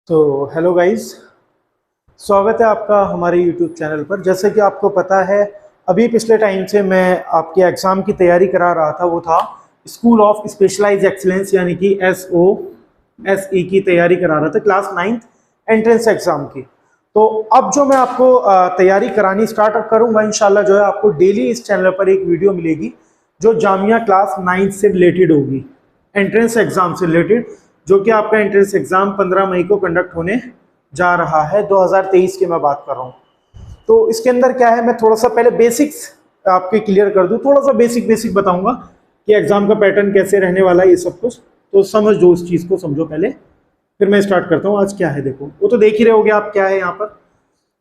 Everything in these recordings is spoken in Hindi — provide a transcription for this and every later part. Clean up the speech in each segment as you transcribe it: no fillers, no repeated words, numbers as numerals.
तो हेलो गाइस, स्वागत है आपका हमारे यूट्यूब चैनल पर। जैसे कि आपको पता है, अभी पिछले टाइम से मैं आपके एग्ज़ाम की तैयारी करा रहा था। वो था स्कूल ऑफ स्पेशलाइज्ड एक्सीलेंस यानी कि SOSE की तैयारी करा रहा था, क्लास 9th एंट्रेंस एग्ज़ाम की। तो अब जो मैं आपको तैयारी करानी स्टार्ट करूँगा, इंशाल्लाह जो है आपको डेली इस चैनल पर एक वीडियो मिलेगी जो जामिया क्लास 9th से रिलेटेड होगी, एंट्रेंस एग्ज़ाम से रिलेटेड, जो कि आपका एंट्रेंस एग्ज़ाम 15 मई को कंडक्ट होने जा रहा है। 2023 की मैं बात कर रहा हूँ। तो इसके अंदर क्या है, मैं थोड़ा सा पहले बेसिक्स आपके क्लियर कर दूँ, थोड़ा सा बेसिक बताऊंगा कि एग्ज़ाम का पैटर्न कैसे रहने वाला है, ये सब कुछ तो समझ दो, उस चीज़ को समझो पहले, फिर मैं स्टार्ट करता हूँ। आज क्या है देखो, वो तो देख ही रहे होगे आप क्या है यहाँ पर।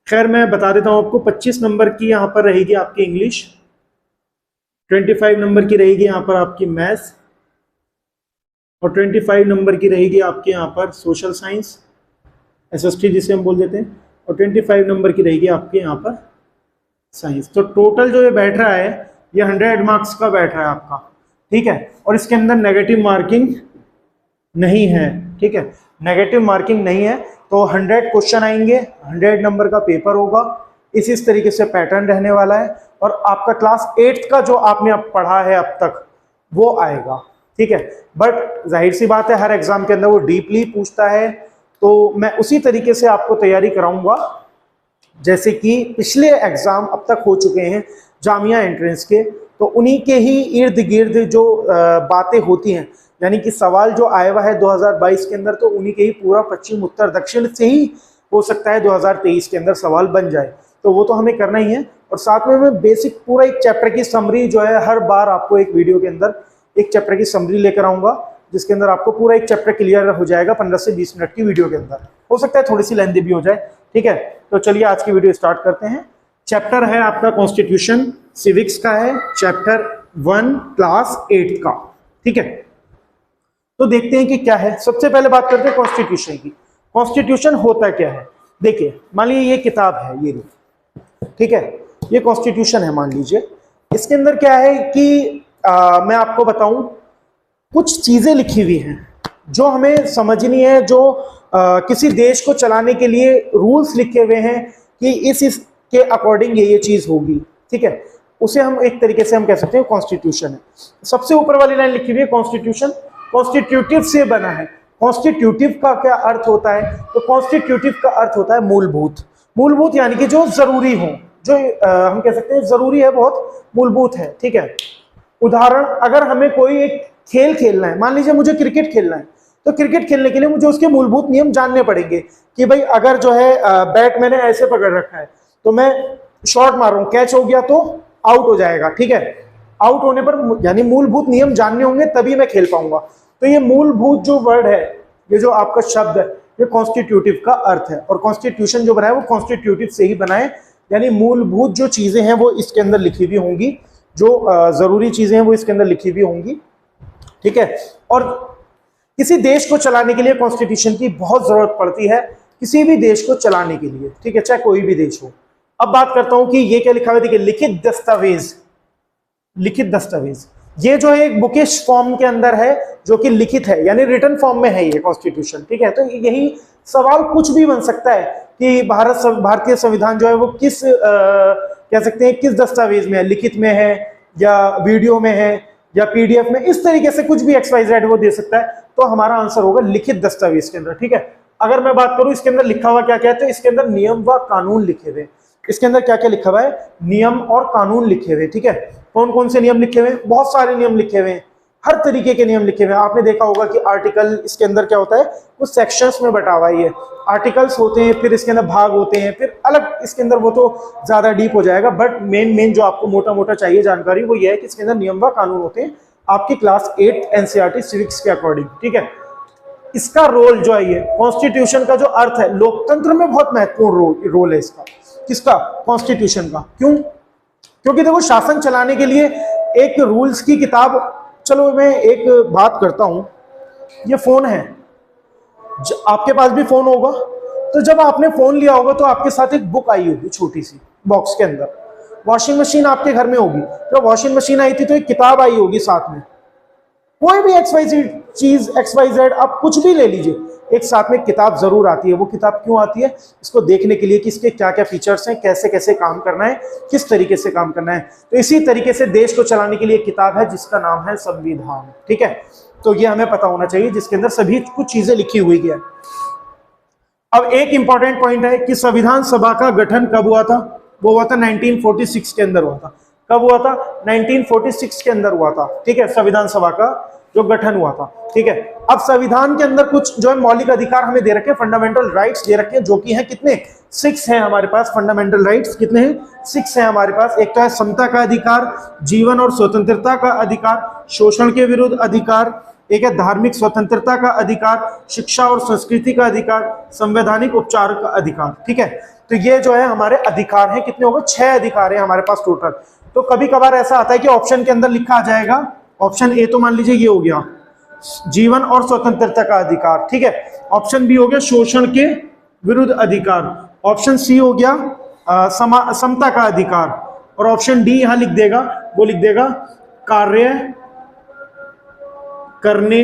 खैर मैं बता देता हूँ आपको। 25 नंबर की यहाँ पर रहेगी आपकी इंग्लिश, 25 नंबर की रहेगी यहाँ पर आपकी मैथ्स, और 25 नंबर की रहेगी आपके यहाँ पर सोशल साइंस, SST जिसे हम बोल देते हैं, और 25 नंबर की रहेगी आपके यहाँ पर साइंस। तो टोटल जो ये बैठ रहा है, ये 100 मार्क्स का बैठ रहा है आपका, ठीक है। और इसके अंदर नेगेटिव मार्किंग नहीं है, ठीक है, नेगेटिव मार्किंग नहीं है। तो 100 क्वेश्चन आएंगे, 100 नंबर का पेपर होगा। इस तरीके से पैटर्न रहने वाला है। और आपका क्लास 8th का जो आपने अब पढ़ा है अब तक, वो आएगा, ठीक है। बट जाहिर सी बात है, हर एग्जाम के अंदर वो डीपली पूछता है, तो मैं उसी तरीके से आपको तैयारी कराऊंगा जैसे कि पिछले एग्जाम अब तक हो चुके हैं जामिया एंट्रेंस के। तो उन्हीं के ही इर्द गिर्द जो बातें होती हैं, यानी कि सवाल जो आया हुआ है 2022 के अंदर, तो उन्हीं के ही पूरा पश्चिम उत्तर दक्षिण से ही हो सकता है 2023 के अंदर सवाल बन जाए। तो वो तो हमें करना ही है। और साथ में मैं बेसिक पूरा एक चैप्टर की समरी जो है, हर बार आपको एक वीडियो के अंदर एक चैप्टर की समरी लेकर आऊंगा, जिसके अंदर आपको पूरा एक चैप्टर क्लियर हो जाएगा 15 से 20 मिनट की वीडियो के अंदर। हो सकता है थोड़ी सी लेंथी भी हो जाए, ठीक है। तो चलिए आज की वीडियो स्टार्ट करते हैं। चैप्टर है आपका कॉन्स्टिट्यूशन, सिविक्स का है, चैप्टर 1 क्लास 8 का, ठीक है। तो देखते हैं कि क्या है। सबसे पहले बात करते हैं कॉन्स्टिट्यूशन की। कॉन्स्टिट्यूशन होता क्या है, देखिए मान लीजिए ये किताब है, ये ठीक है, ये कॉन्स्टिट्यूशन है मान लीजिए। इसके अंदर क्या है कि मैं आपको बताऊं, कुछ चीजें लिखी हुई हैं जो हमें समझनी है, जो किसी देश को चलाने के लिए रूल्स लिखे हुए हैं कि इस के अकॉर्डिंग ये चीज होगी, ठीक है। उसे हम एक तरीके से हम कह सकते हैं कॉन्स्टिट्यूशन है। सबसे ऊपर वाली लाइन लिखी हुई है कॉन्स्टिट्यूशन कॉन्स्टिट्यूटिव से बना है। कॉन्स्टिट्यूटिव का क्या अर्थ होता है, तो कॉन्स्टिट्यूटिव का अर्थ होता है मूलभूत। मूलभूत यानी कि जो जरूरी हो, जो हम कह सकते हैं जरूरी है, बहुत मूलभूत है, ठीक है। उदाहरण, अगर हमें कोई एक खेल खेलना है, मान लीजिए मुझे क्रिकेट खेलना है, तो क्रिकेट खेलने के लिए मुझे उसके मूलभूत नियम जानने पड़ेंगे कि भाई अगर जो है बैट मैंने ऐसे पकड़ रखा है, तो मैं शॉट मार रहा हूं, कैच हो गया तो आउट हो जाएगा, ठीक है। आउट होने पर यानी मूलभूत नियम जानने होंगे तभी मैं खेल पाऊंगा। तो ये मूलभूत जो वर्ड है, ये जो आपका शब्द है, ये कॉन्स्टिट्यूटिव का अर्थ है। और कॉन्स्टिट्यूशन जो बना है वो कॉन्स्टिट्यूटिव से ही बना है, यानी मूलभूत जो चीजें हैं वो इसके अंदर लिखी हुई होंगी, जो जरूरी चीजें हैं वो इसके अंदर लिखी हुई होंगी, ठीक है। और किसी देश को चलाने के लिए कॉन्स्टिट्यूशन की बहुत जरूरत पड़ती है, किसी भी देश को चलाने के लिए, ठीक है, चाहे कोई भी देश हो। अब बात करता हूं कि ये क्या लिखा हुआ है, देखिए लिखित दस्तावेज। लिखित दस्तावेज ये जो है एक बुकिश फॉर्म के अंदर है, जो कि लिखित है, यानी रिटन फॉर्म में है ये कॉन्स्टिट्यूशन, ठीक है। तो यही सवाल कुछ भी बन सकता है कि भारतीय संविधान जो है वो किस कह सकते हैं किस दस्तावेज में है, लिखित में है या वीडियो में है या PDF में, इस तरीके से कुछ भी XYZ वो दे सकता है। तो हमारा आंसर होगा लिखित दस्तावेज के अंदर, ठीक है। अगर मैं बात करूं इसके अंदर लिखा हुआ क्या क्या है, तो इसके अंदर नियम व कानून लिखे हुए। इसके अंदर क्या क्या लिखा हुआ है, नियम और कानून लिखे हुए, ठीक है। कौन कौन से नियम लिखे हुए हैं, बहुत सारे नियम लिखे हुए हैं, हर तरीके के नियम लिखे हुए हैं। आपने देखा होगा कि आर्टिकल इसके अंदर क्या होता है, कुछ सेक्शंस में बटा हुआ है, ये आर्टिकल्स होते हैं, फिर इसके अंदर भाग होते हैं, फिर अलग इसके अंदर, वो तो ज्यादा डीप हो जाएगा। बट मेन जो आपको मोटा मोटा चाहिए जानकारी वो ये है कि इसके अंदर नियम व कानून होते हैं आपकी क्लास 8 NCERT सिविक्स के अकॉर्डिंग, ठीक है। इसका रोल जो है, ये कॉन्स्टिट्यूशन का जो अर्थ है, लोकतंत्र में बहुत महत्वपूर्ण रोल है इसका। किसका, कॉन्स्टिट्यूशन का। क्यों, क्योंकि देखो शासन चलाने के लिए एक रूल्स की किताब, चलो मैं एक बात करता हूं, ये फोन है, आपके पास भी फोन होगा, तो जब आपने फोन लिया होगा तो आपके साथ एक बुक आई होगी छोटी सी बॉक्स के अंदर। वॉशिंग मशीन आपके घर में होगी, तो वॉशिंग मशीन आई थी तो एक किताब आई होगी साथ में। कोई भी XYZ चीज, XYZ आप कुछ भी ले लीजिए, एक साथ में किताब जरूर आती है। वो किताब क्यों आती है? इसको देखने के लिए कि इसके क्या क्या फीचर्स हैं, कैसे कैसे काम करना है, किस तरीके से काम करना है। तो इसी तरीके से देश को चलाने के लिए एक किताब है जिसका नाम है संविधान। ठीक है, तो ये हमें पता होना चाहिए, जिसके अंदर सभी कुछ चीजें लिखी हुई है। अब एक इंपॉर्टेंट पॉइंट है कि संविधान सभा का गठन कब हुआ था? वो हुआ था 1946 के अंदर हुआ था। कब हुआ था? 1946 के अंदर हुआ था। ठीक है, संविधान सभा का जो गठन हुआ था। ठीक है, अब संविधान के अंदर कुछ जो है मौलिक अधिकार हमें दे रखे हैं, फंडामेंटल राइट्स दे रखे हैं, जो कि हैं कितने? 6 हैं हमारे पास फंडामेंटल राइट्स। कितने हैं? 6 हैं हमारे पास। एक तो है समता का अधिकार, जीवन और स्वतंत्रता का अधिकार, शोषण के विरुद्ध अधिकार, एक है धार्मिक स्वतंत्रता का अधिकार, शिक्षा और संस्कृति का अधिकार, संवैधानिक उपचार का अधिकार। ठीक है, तो ये जो है हमारे अधिकार हैं। कितने हो गए? 6 अधिकार हैं हमारे पास टोटल। तो कभी कभार ऐसा आता है कि ऑप्शन के अंदर लिखा आ जाएगा, ऑप्शन ए तो मान लीजिए ये हो गया जीवन और स्वतंत्रता का अधिकार। ठीक है, ऑप्शन बी हो गया शोषण के विरुद्ध अधिकार, ऑप्शन सी हो गया समता का अधिकार, और ऑप्शन डी यहां लिख देगा, वो लिख देगा कार्य करने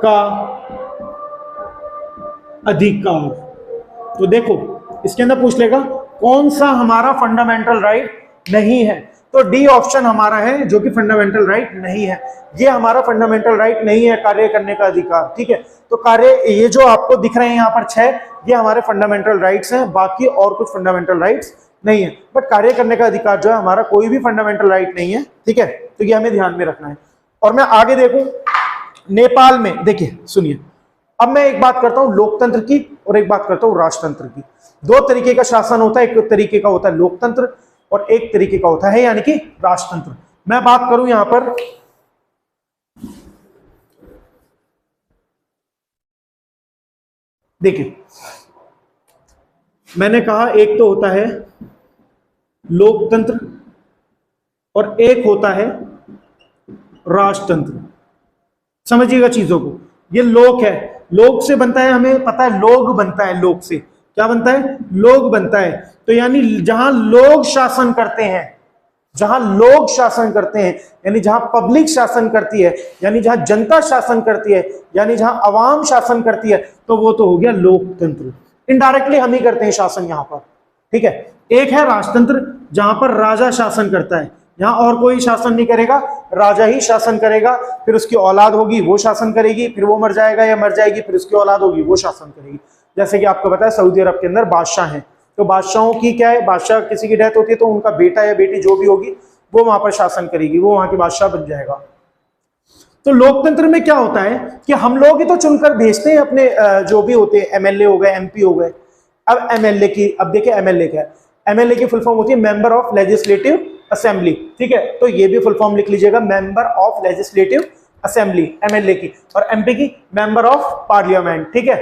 का अधिकार। तो देखो इसके अंदर पूछ लेगा कौन सा हमारा फंडामेंटल राइट नहीं है, तो डी ऑप्शन हमारा है जो कि फंडामेंटल राइट नहीं है। ये हमारा फंडामेंटल राइट नहीं है, कार्य करने का अधिकार। ठीक है, तो कार्य ये जो आपको दिख रहे हैं यहाँ पर 6, ये हमारे फंडामेंटल राइट्स हैं, बाकी और कुछ फंडामेंटल राइट्स नहीं है। बट कार्य करने का अधिकार जो है हमारा कोई भी फंडामेंटल राइट नहीं है। ठीक है, तो ये हमें ध्यान में रखना है। और मैं आगे देखूं नेपाल में, देखिए सुनिए, अब मैं एक बात करता हूं लोकतंत्र की और एक बात करता हूं राजतंत्र की। 2 तरीके का शासन होता है, एक तरीके का होता है लोकतंत्र और एक तरीके का होता है यानी कि राजतंत्र। मैं बात करूं यहां पर देखिए, मैंने कहा एक तो होता है लोकतंत्र और एक होता है राजतंत्र। समझिएगा चीजों को, ये लोक है, लोक से बनता है, हमें पता है लोग बनता है, लोक से क्या बनता है? लोग बनता है। तो यानी जहां लोग शासन करते हैं, जहां लोग शासन करते हैं यानी जहां पब्लिक शासन करती है, यानी जहां जनता शासन करती है, यानी जहां अवाम शासन करती है, तो वो तो हो गया लोकतंत्र। इनडायरेक्टली हम ही करते हैं शासन यहां पर। ठीक है, एक है राजतंत्र जहां पर राजा शासन करता है, यहां और कोई शासन नहीं करेगा, राजा ही शासन करेगा, फिर उसकी औलाद होगी वो शासन करेगी, फिर वो मर जाएगा या मर जाएगी, फिर उसकी औलाद होगी वो शासन करेगी। जैसे कि आपको पता है सऊदी अरब के अंदर बादशाह हैं, तो बादशाहों की क्या है, बादशाह किसी की डेथ होती है तो उनका बेटा या बेटी जो भी होगी वो वहां पर शासन करेगी, वो वहां की बादशाह बन जाएगा। तो लोकतंत्र में क्या होता है कि हम लोग ही तो चुनकर भेजते हैं अपने जो भी होते हैं, एमएलए हो गए, एमपी हो गए। अब एमएलए की, अब देखिए एमएलए क्या है, एमएलए की फुल फॉर्म होती है मेंबर ऑफ लेजिस्लेटिव असेंबली। ठीक है, तो ये भी फुल फॉर्म लिख लीजिएगा, member of legislative assembly MLA की, और एमपी की मेंबर ऑफ पार्लियामेंट। ठीक है,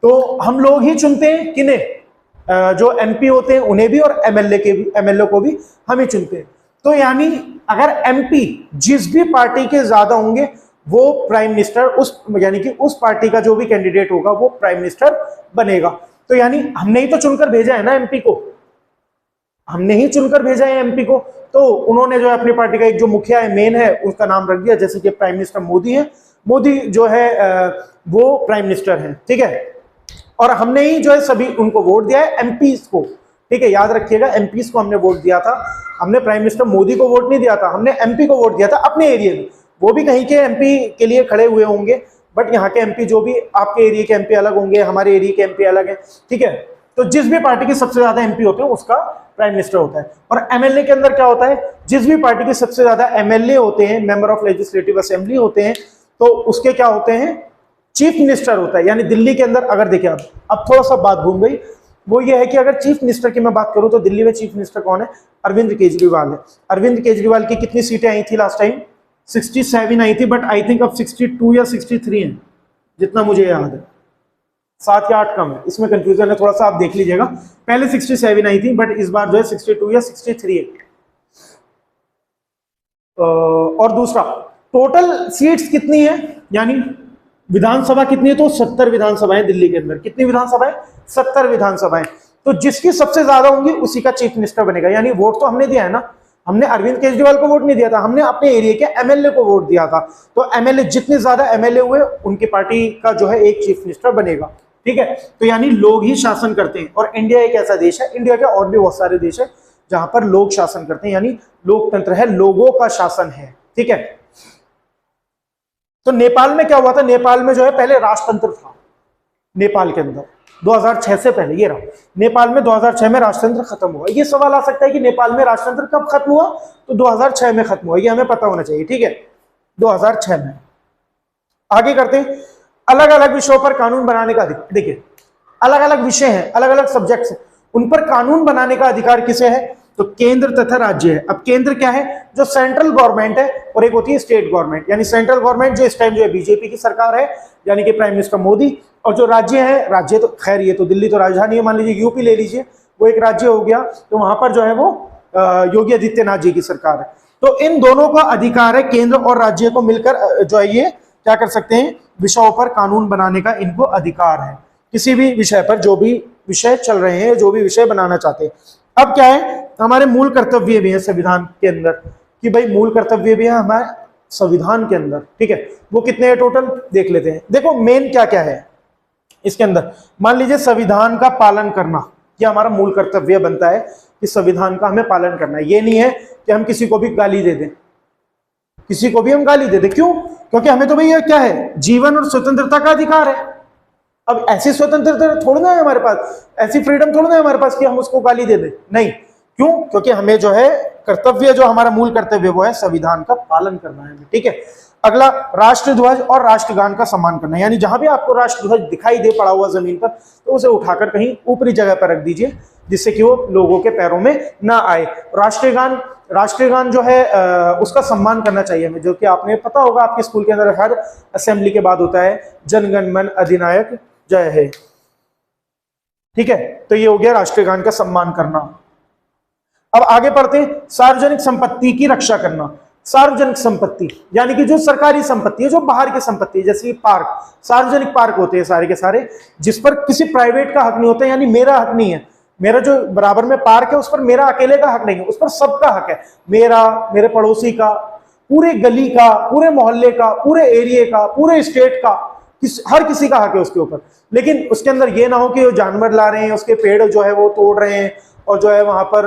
तो हम लोग ही चुनते हैं किन्हें, जो एमपी होते हैं उन्हें भी, और एमएलए को भी हम ही चुनते हैं। तो यानी अगर एमपी जिस भी पार्टी के ज्यादा होंगे वो प्राइम मिनिस्टर, उस यानी कि उस पार्टी का जो भी कैंडिडेट होगा वो प्राइम मिनिस्टर बनेगा। तो यानी हमने ही तो चुनकर भेजा है ना एमपी को, हमने ही चुनकर भेजा है एमपी को। तो उन्होंने जो है अपनी पार्टी का एक जो मुखिया है, मेन है, उसका नाम रख दिया, जैसे कि प्राइम मिनिस्टर मोदी है, मोदी जो है वो प्राइम मिनिस्टर है। ठीक है, और हमने ही जो है सभी उनको वोट दिया है, एमपीज को। ठीक है, याद रखिएगा एमपीज को हमने वोट दिया था, हमने प्राइम मिनिस्टर मोदी को वोट नहीं दिया था, हमने एमपी को वोट दिया था अपने एरिया में। वो भी कहीं के एमपी के लिए खड़े हुए होंगे, बट यहाँ के एमपी जो भी, आपके एरिया के एमपी अलग होंगे, हमारे एरिया के एमपी अलग है। ठीक है, तो जिस भी पार्टी के सबसे ज्यादा एमपी होते हैं उसका प्राइम मिनिस्टर होता है। और एमएलए के अंदर क्या होता है, जिस भी पार्टी के सबसे ज्यादा एमएलए होते हैं, मेंबर ऑफ लेजिस्लेटिव असेंबली होते हैं, तो उसके क्या होते हैं, चीफ मिनिस्टर होता है। यानी दिल्ली के अंदर अगर देखिए, अब थोड़ा सा बात घूम गई, वो ये है कि अगर चीफ मिनिस्टर की मैं बात करूं तो दिल्ली में चीफ मिनिस्टर कौन है, अरविंद केजरीवाल है। अरविंद केजरीवाल की कितनी सीटें आई थी लास्ट टाइम, 67 आई थी, बट आई थिंक अब 62 या 63 है, जितना मुझे याद है, 7 या 8 कम है, इसमें कंफ्यूजन है थोड़ा सा, आप देख लीजिएगा। पहले 67 आई थी, बट इस बार जो है 62 या 63 है। और दूसरा, टोटल सीट्स कितनी है, यानी विधानसभा कितनी है, तो 70 विधानसभाएं दिल्ली के अंदर। कितनी विधानसभाएं, 70 विधानसभाएं। तो जिसकी सबसे ज्यादा होंगी उसी का चीफ मिनिस्टर बनेगा। यानी वोट तो हमने दिया है ना, हमने अरविंद केजरीवाल को वोट नहीं दिया था, हमने अपने एरिया के एमएलए को वोट दिया था। तो एमएलए, जितने ज्यादा एमएलए हुए उनकी पार्टी का जो है एक चीफ मिनिस्टर बनेगा, ठीक है। तो यानी लोग ही शासन करते हैं, और इंडिया एक ऐसा देश है, इंडिया के और भी बहुत सारे देश है जहां पर लोग शासन करते हैं, यानी लोकतंत्र है, लोगों का शासन है, ठीक है। तो नेपाल में क्या हुआ था, नेपाल में जो है पहले राजतंत्र था, नेपाल के अंदर 2006 से पहले, ये रहा नेपाल में 2006 में राजतंत्र खत्म हुआ। ये सवाल आ सकता है कि नेपाल में राजतंत्र कब खत्म हुआ, तो 2006 में खत्म हुआ, ये हमें पता होना चाहिए, ठीक है, 2006 में। आगे करते हैं, अलग अलग विषयों पर कानून बनाने का अधिकार। देखिए अलग अलग विषय हैं, अलग अलग सब्जेक्ट्स हैं, उन पर कानून बनाने का अधिकार किसे है, तो केंद्र तथा राज्य है। अब केंद्र क्या है, जो सेंट्रल गवर्नमेंट है, और एक होती है स्टेट गवर्नमेंट, यानी सेंट्रल गवर्नमेंट जो इस टाइम जो है बीजेपी की सरकार है, यानी कि प्राइम मिनिस्टर मोदी, और जो राज्य है, राज्य तो खैर ये तो दिल्ली तो राजधानी है, मान लीजिए यूपी ले लीजिए, वो एक राज्य हो गया, तो वहां पर जो है वो योगी आदित्यनाथ जी की सरकार है। तो इन दोनों का अधिकार है, केंद्र और राज्य को मिलकर जो है ये क्या कर सकते हैं, विषयों पर कानून बनाने का इनको अधिकार है, किसी भी विषय पर, जो भी विषय चल रहे हैं, जो भी विषय बनाना चाहते हैं। अब क्या है, हमारे मूल कर्तव्य भी है संविधान के अंदर, कि भाई मूल कर्तव्य भी है हमारे संविधान के अंदर, ठीक है। वो कितने हैं टोटल, देख लेते हैं। देखो मेन क्या क्या है इसके अंदर, मान लीजिए संविधान का पालन करना, ये हमारा मूल कर्तव्य बनता है कि संविधान का हमें पालन करना है। ये नहीं है कि हम किसी को भी गाली दे दें, किसी को भी हम गाली दे दें, क्यों, क्योंकि हमें तो भैया क्या है, जीवन और स्वतंत्रता का अधिकार है। अब ऐसी स्वतंत्रता थोड़ी ना है हमारे पास, ऐसी फ्रीडम थोड़ी ना है हमारे पास कि हम उसको गाली दे दें, नहीं, क्यों, क्योंकि हमें जो है कर्तव्य, जो हमारा मूल कर्तव्य वो है संविधान का पालन करना है, ठीक है। अगला, राष्ट्रध्वज और राष्ट्रगान का सम्मान करना, यानी जहां भी आपको राष्ट्रध्वज दिखाई दे पड़ा हुआ जमीन पर, तो उसे उठाकर कहीं ऊपरी जगह पर रख दीजिए, जिससे कि वो लोगों के पैरों में ना आए। राष्ट्रगान जो है उसका सम्मान करना चाहिए हमें, जो कि आपने पता होगा, आपके स्कूल के अंदर हर असेंबली के बाद होता है, जन गण मन अधिनायक जय है, ठीक है। तो ये हो गया राष्ट्रगान का सम्मान करना। अब आगे पढ़ते हैं, सार्वजनिक संपत्ति की रक्षा करना। सार्वजनिक संपत्ति यानी कि जो सरकारी संपत्ति है, जो बाहर की संपत्ति है, जैसे पार्क, सार्वजनिक पार्क होते हैं सारे के सारे, जिस पर किसी प्राइवेट का हक नहीं होता, यानी मेरा हक नहीं है, मेरा जो बराबर में पार्क है उस पर मेरा अकेले का हक नहीं है, उस पर सबका हक है, मेरा, मेरे पड़ोसी का, पूरे गली का, पूरे मोहल्ले का, पूरे एरिया का, पूरे स्टेट का, हर किसी का हक है उसके ऊपर। लेकिन उसके अंदर ये ना हो कि वो जानवर ला रहे हैं, उसके पेड़ जो है वो तोड़ रहे हैं, और जो है वहां पर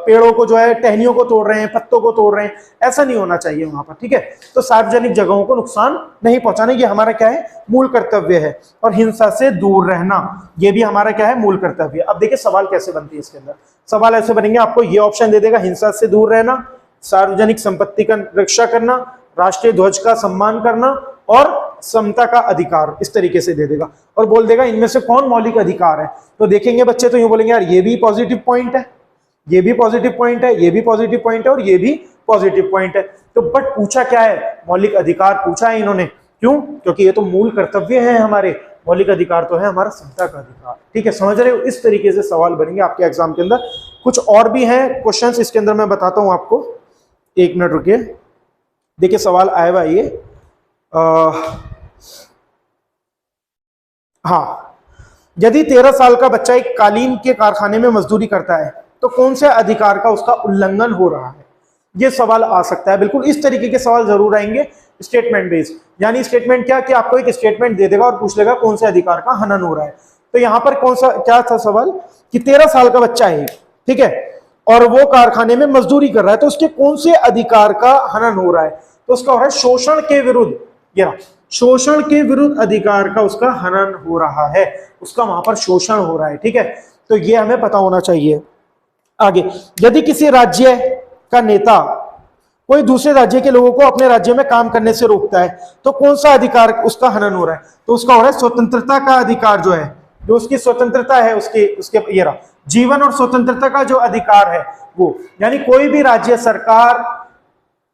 पेड़ों को जो है, टहनियों को तोड़ रहे हैं, पत्तों को तोड़ रहे हैं, ऐसा नहीं होना चाहिए वहां पर, ठीक है। तो सार्वजनिक जगहों को नुकसान नहीं पहुंचाने, ये हमारा क्या है, मूल कर्तव्य है। और हिंसा से दूर रहना, ये भी हमारा क्या है, मूल कर्तव्य। अब देखिए सवाल कैसे बनती है इसके अंदर, सवाल ऐसे बनेंगे, आपको ये ऑप्शन दे देगा, हिंसा से दूर रहना, सार्वजनिक संपत्ति का रक्षा करना, राष्ट्रीय ध्वज का सम्मान करना, और समता का अधिकार, इस तरीके से दे देगा, और बोल देगा इनमें से कौन मौलिक अधिकार है। तो देखेंगे बच्चे तो यूं बोलेंगे यार ये भी पॉजिटिव पॉइंट है, ये भी पॉजिटिव पॉइंट है, ये भी पॉजिटिव पॉइंट है, और ये भी पॉजिटिव पॉइंट है। तो बट पूछा क्या है, मौलिक अधिकार पूछा है इन्होंने, क्यों, क्योंकि ये तो मूल कर्तव्य है हमारे, मौलिक अधिकार तो है हमारा समता का अधिकार, ठीक है, समझ रहे हो। इस तरीके से सवाल बनेंगे आपके एग्जाम के अंदर। कुछ और भी हैं क्वेश्चंस इसके अंदर, मैं बताता हूं आपको, एक मिनट रुकिए। देखिए सवाल आया हुआ ये, हाँ, यदि 13 साल का बच्चा एक कालीन के कारखाने में मजदूरी करता है तो कौन से अधिकार का उसका उल्लंघन हो रहा है, ये सवाल आ सकता है। बिल्कुल इस तरीके के सवाल जरूर आएंगे स्टेटमेंट बेस्ड, यानी स्टेटमेंट क्या कि आपको एक स्टेटमेंट दे देगा और पूछ लेगा कौन से अधिकार का हनन हो रहा है। तो यहां पर कौन सा क्या था सवाल कि 13 साल का बच्चा है, ठीक है, और वो कारखाने में मजदूरी कर रहा है, तो उसके कौन से अधिकार का हनन हो रहा है, तो उसका हो रहा है शोषण के विरुद्ध, या शोषण के विरुद्ध अधिकार का उसका हनन हो रहा है, उसका वहां पर शोषण हो रहा है, ठीक है। तो ये हमें पता होना चाहिए। आगे, यदि किसी राज्य का नेता कोई दूसरे राज्य के लोगों को अपने राज्य में काम करने से रोकता है तो कौन सा अधिकार उसका हनन हो रहा है, तो उसका हो रहा है स्वतंत्रता का अधिकार, जो है, जो उसकी स्वतंत्रता है, उसके ये रहा, जीवन और स्वतंत्रता का जो अधिकार है वो, यानी कोई भी राज्य सरकार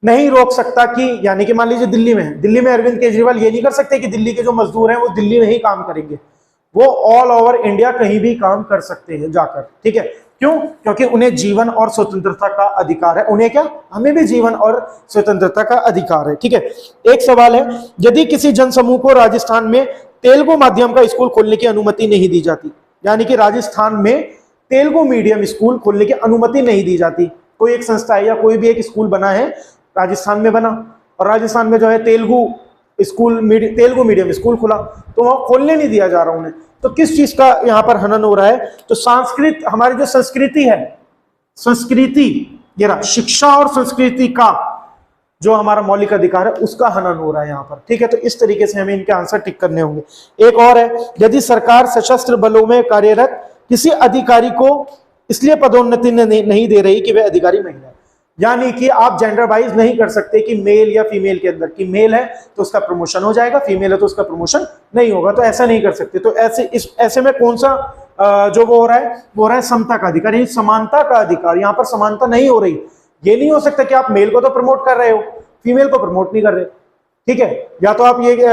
नहीं रोक सकता कि, यानी कि मान लीजिए दिल्ली में अरविंद केजरीवाल ये नहीं कर सकते कि दिल्ली के जो मजदूर हैं वो दिल्ली में ही काम करेंगे, वो ऑल ओवर इंडिया कहीं भी काम कर सकते हैं जाकर, ठीक है। क्यों, क्योंकि उन्हें जीवन और स्वतंत्रता का अधिकार है, उन्हें क्या, हमें भी जीवन और स्वतंत्रता का अधिकार है, ठीक है। एक सवाल है, यदि किसी जनसमूह को राजस्थान में तेलुगु माध्यम का स्कूल खोलने की अनुमति नहीं दी जाती, यानी कि राजस्थान में तेलुगु मीडियम स्कूल खोलने की अनुमति नहीं दी जाती, कोई एक संस्था है या कोई भी एक स्कूल बना है, राजस्थान में बना, और राजस्थान में जो है तेलुगु मीडियम स्कूल खुला, तो वहां खोलने नहीं दिया जा रहा उन्हें। तो किस चीज का यहाँ पर हनन हो रहा है? तो संस्कृत, हमारी जो संस्कृति है, संस्कृति, ये रहा, शिक्षा और संस्कृति का जो हमारा मौलिक अधिकार है उसका हनन हो रहा है यहाँ पर। ठीक है, तो इस तरीके से हमें इनके आंसर टिक करने होंगे। एक और है, यदि सरकार सशस्त्र बलों में कार्यरत किसी अधिकारी को इसलिए पदोन्नति नहीं दे रही कि वह अधिकारी महिला है, यानी कि आप जेंडर वाइज नहीं कर सकते कि मेल या फीमेल के अंदर, कि मेल है तो उसका प्रमोशन हो जाएगा, फीमेल है तो उसका प्रमोशन नहीं होगा, तो ऐसा नहीं कर सकते। तो ऐसे में कौन सा जो वो हो रहा है, वो हो रहा है समता का अधिकार, यानी समानता का अधिकार। यहाँ पर समानता नहीं हो रही। ये नहीं हो सकता कि आप मेल को तो प्रमोट कर रहे हो, फीमेल को प्रमोट नहीं कर रहे। ठीक है, या तो आप ये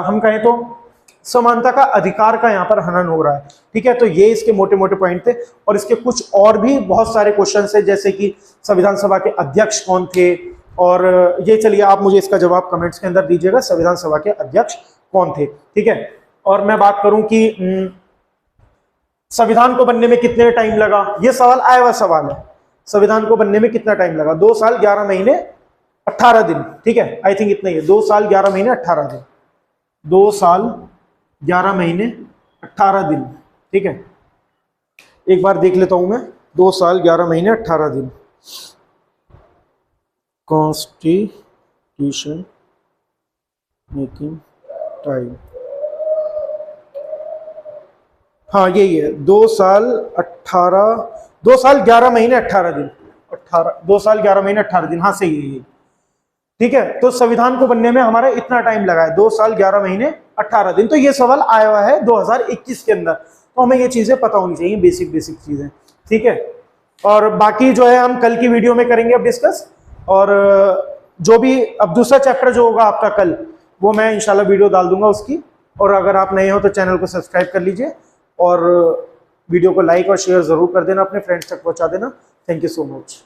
हम कहें तो समानता का अधिकार का यहाँ पर हनन हो रहा है। ठीक है, तो ये इसके मोटे मोटे पॉइंट थे, और इसके कुछ और भी बहुत सारे क्वेश्चन है, जैसे कि संविधान सभा के अध्यक्ष कौन थे, और ये चलिए आप मुझे इसका जवाब कमेंट्स के अंदर दीजिएगा, संविधान सभा के अध्यक्ष कौन थे। ठीक है, और मैं बात करूं कि संविधान को बनने में कितने टाइम लगा, ये सवाल आया हुआ सवाल है। संविधान को बनने में कितना टाइम लगा? 2 साल 11 महीने 18 दिन। ठीक है, आई थिंक इतना ही है, 2 साल 11 महीने 18 दिन, 2 साल 11 महीने 18 दिन। ठीक है, एक बार देख लेता हूं मैं, 2 साल 11 महीने 18 दिन, कॉन्स्टिट्यूशन मेकिंग टाइम, हाँ यही है, 2 साल 11 महीने 18 दिन, 2 साल 11 महीने 18 दिन, हाँ सही है ये। ठीक है, तो संविधान को बनने में हमारा इतना टाइम लगा है, 2 साल 11 महीने 18 दिन। तो ये सवाल आया हुआ है 2021 के अंदर, तो हमें ये चीजें पता होनी चाहिए, बेसिक चीजें। ठीक है, और बाकी जो है हम कल की वीडियो में करेंगे अब डिस्कस, और जो भी अब दूसरा चैप्टर जो होगा आपका कल, वो मैं इंशाल्लाह वीडियो डाल दूंगा उसकी। और अगर आप नए हो तो चैनल को सब्सक्राइब कर लीजिए, और वीडियो को लाइक और शेयर जरूर कर देना, अपने फ्रेंड्स तक पहुंचा देना। Thank you so much.